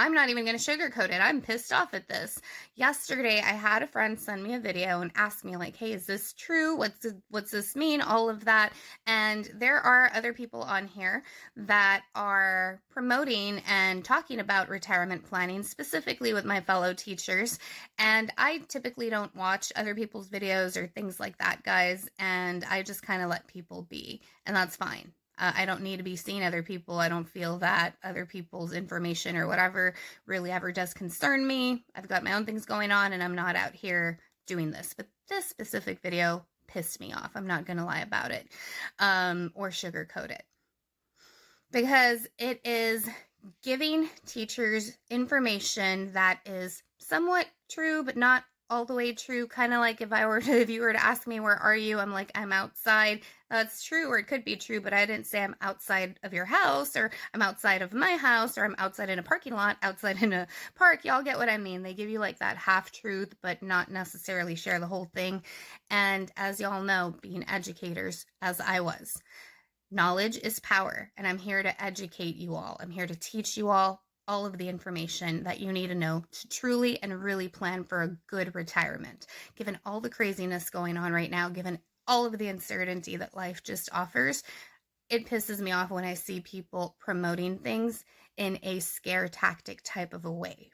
I'm not even going to sugarcoat it. I'm pissed off at this. Yesterday, I had a friend send me a video and ask me like, hey, is this true? What's this mean? All of that. And there are other people on here that are promoting and talking about retirement planning, specifically with my fellow teachers. And I typically don't watch other people's videos or things like that, guys. And I just kind of let people be. And that's fine. I don't need to be seeing other people. I don't feel that other people's information or whatever really ever does concern me. I've got my own things going on and I'm not out here doing this. But this specific video pissed me off. I'm not going to lie about it or sugarcoat it. Because it is giving teachers information that is somewhat true, but not all the way true. Kind of like if you were to ask me, where are you? I'm like, I'm outside. That's true, or it could be true, but I didn't say I'm outside of your house, or I'm outside of my house, or I'm outside in a parking lot, outside in a park. Y'all get what I mean. They give you like that half truth, but not necessarily share the whole thing. And as y'all know, being educators, as I was, knowledge is power, and I'm here to educate you all. I'm here to teach you all of the information that you need to know to truly and really plan for a good retirement. Given all the craziness going on right now, given all of the uncertainty that life just offers, it pisses me off when I see people promoting things in a scare tactic type of a way.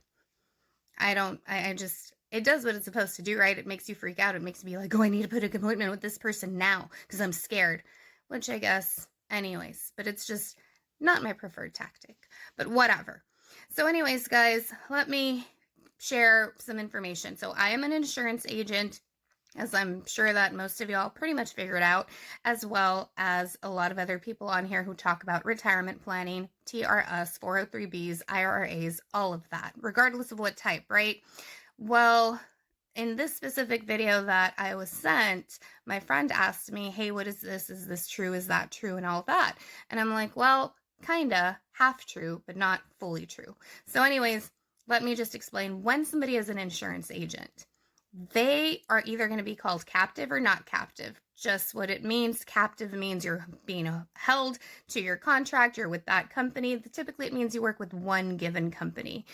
It does what it's supposed to do, right? It makes you freak out. It makes you be like, oh, I need to put an appointment with this person now because I'm scared, which I guess anyways, but it's just not my preferred tactic, but whatever. So anyways, guys, let me share some information. So I am an insurance agent, as I'm sure that most of y'all pretty much figured out, as well as a lot of other people on here who talk about retirement planning, TRS, 403Bs, IRAs, all of that, regardless of what type, right? Well, in this specific video that I was sent, my friend asked me, hey, what is this? Is this true? Is that true? And all that. And I'm like, well, kinda half true, but not fully true. So anyways, let me just explain. When somebody is an insurance agent, they are either going to be called captive or not captive. Just what it means. Captive means you're being held to your contract. You're with that company. Typically, it means you work with one given company.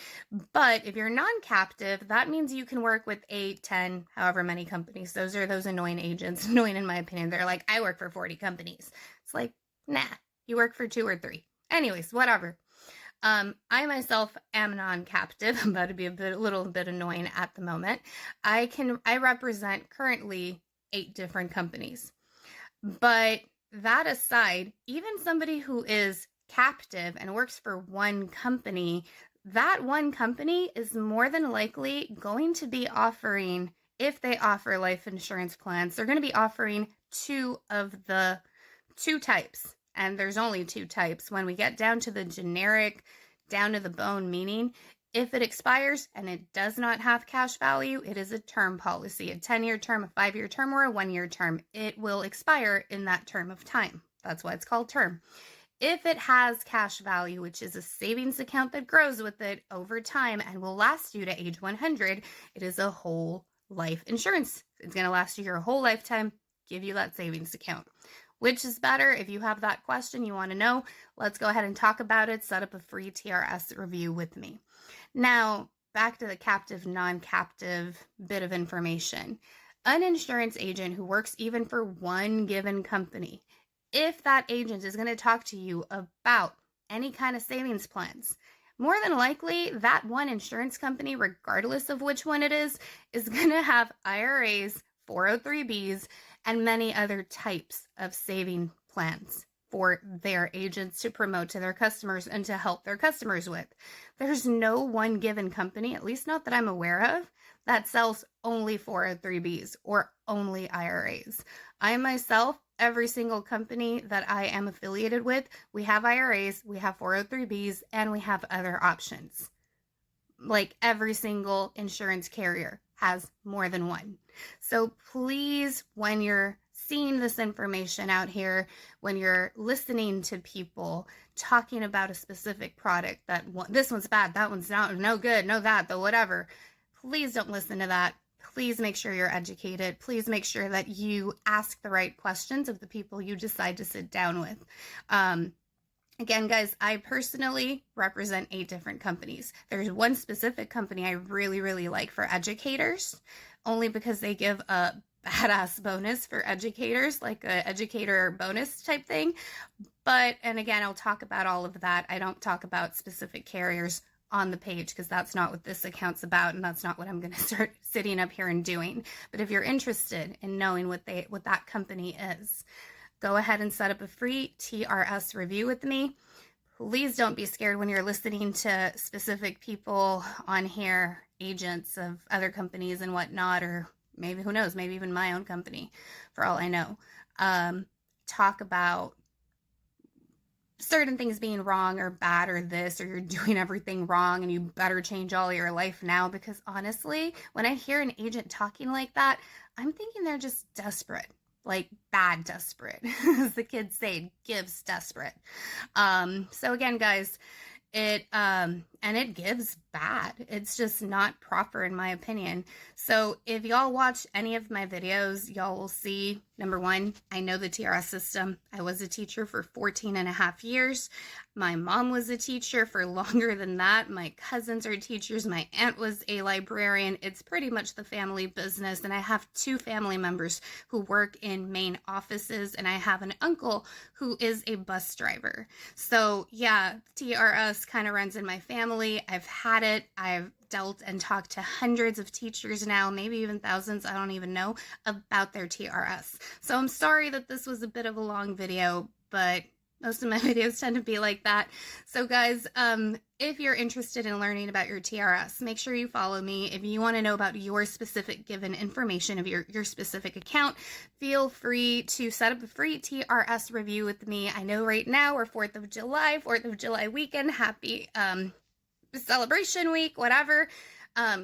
But if you're non-captive, that means you can work with 8, 10, however many companies. Those are those annoying agents. Annoying in my opinion. They're like, I work for 40 companies. It's like, nah, you work for 2 or 3. Anyways, whatever. I myself am non-captive. I'm about to be a little bit annoying at the moment. I represent currently 8 different companies. But that aside, even somebody who is captive and works for one company, that one company is more than likely going to be offering, if they offer life insurance plans, they're going to be offering 2 of the 2 types. And there's only 2 types. When we get down to the generic, down to the bone meaning, if it expires and it does not have cash value, it is a term policy, a 10-year term, a 5-year term, or a 1-year term. It will expire in that term of time. That's why it's called term. If it has cash value, which is a savings account that grows with it over time and will last you to age 100, it is a whole life insurance. It's going to last you your whole lifetime, give you that savings account. Which is better? If you have that question, you want to know, let's go ahead and talk about it. Set up a free TRS review with me. Now, back to the captive, non-captive bit of information. An insurance agent who works even for one given company, if that agent is going to talk to you about any kind of savings plans, more than likely that one insurance company, regardless of which one it is going to have IRAs, 403Bs, and many other types of saving plans for their agents to promote to their customers and to help their customers with. There's no one given company, at least not that I'm aware of, that sells only 403Bs or only IRAs. I myself, every single company that I am affiliated with, we have IRAs, we have 403Bs, and we have other options. Like every single insurance carrier has more than one. So please, when you're seeing this information out here, when you're listening to people talking about a specific product, that this one's bad, that one's no good, no that, the whatever, please don't listen to that. Please make sure you're educated. Please make sure that you ask the right questions of the people you decide to sit down with. Again, guys, I personally represent 8 different companies. There's one specific company I really, really like for educators, only because they give a badass bonus for educators, like a educator bonus type thing. But, and again, I'll talk about all of that. I don't talk about specific carriers on the page because that's not what this account's about, and that's not what I'm going to start sitting up here and doing. But if you're interested in knowing what that company is, go ahead and set up a free TRS review with me. Please don't be scared when you're listening to specific people on here, agents of other companies and whatnot, or maybe, who knows, maybe even my own company, for all I know, talk about certain things being wrong or bad or this, or you're doing everything wrong and you better change all your life now. Because honestly, when I hear an agent talking like that, I'm thinking they're just desperate. Like bad desperate, as the kids say, gives desperate. So again, guys, it gives bad. It's just not proper in my opinion. So if y'all watch any of my videos, y'all will see, number one, I know the TRS system. I was a teacher for 14 and a half years. My mom was a teacher for longer than that. My cousins are teachers. My aunt was a librarian. It's pretty much the family business. And I have 2 family members who work in main offices, and I have an uncle who is a bus driver. So yeah, TRS kind of runs in my family. I've had it. I've dealt and talked to hundreds of teachers now, maybe even thousands, I don't even know, about their TRS. So I'm sorry that this was a bit of a long video, but most of my videos tend to be like that. So guys, if you're interested in learning about your TRS, make sure you follow me. If you want to know about your specific given information of your specific account, feel free to set up a free TRS review with me. I know right now we're 4th of July weekend. Happy celebration week, whatever.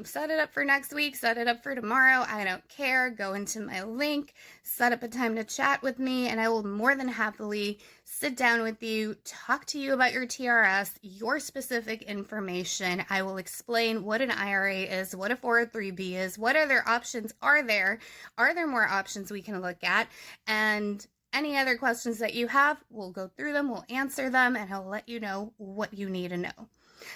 Set it up for next week, set it up for tomorrow. I don't care. Go into my link, set up a time to chat with me, and I will more than happily sit down with you, talk to you about your TRS, your specific information. I will explain what an IRA is, what a 403B is, what other options are there more options we can look at, and any other questions that you have, we'll go through them, we'll answer them, and I'll let you know what you need to know.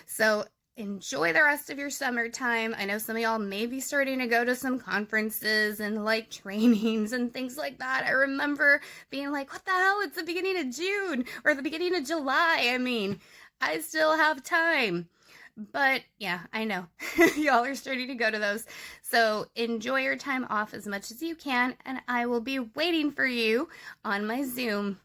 So enjoy the rest of your summertime. I know some of y'all may be starting to go to some conferences and like trainings and things like that. I remember being like, what the hell? It's the beginning of June or the beginning of July. I mean, I still have time. But yeah, I know y'all are starting to go to those. So enjoy your time off as much as you can, and I will be waiting for you on my Zoom.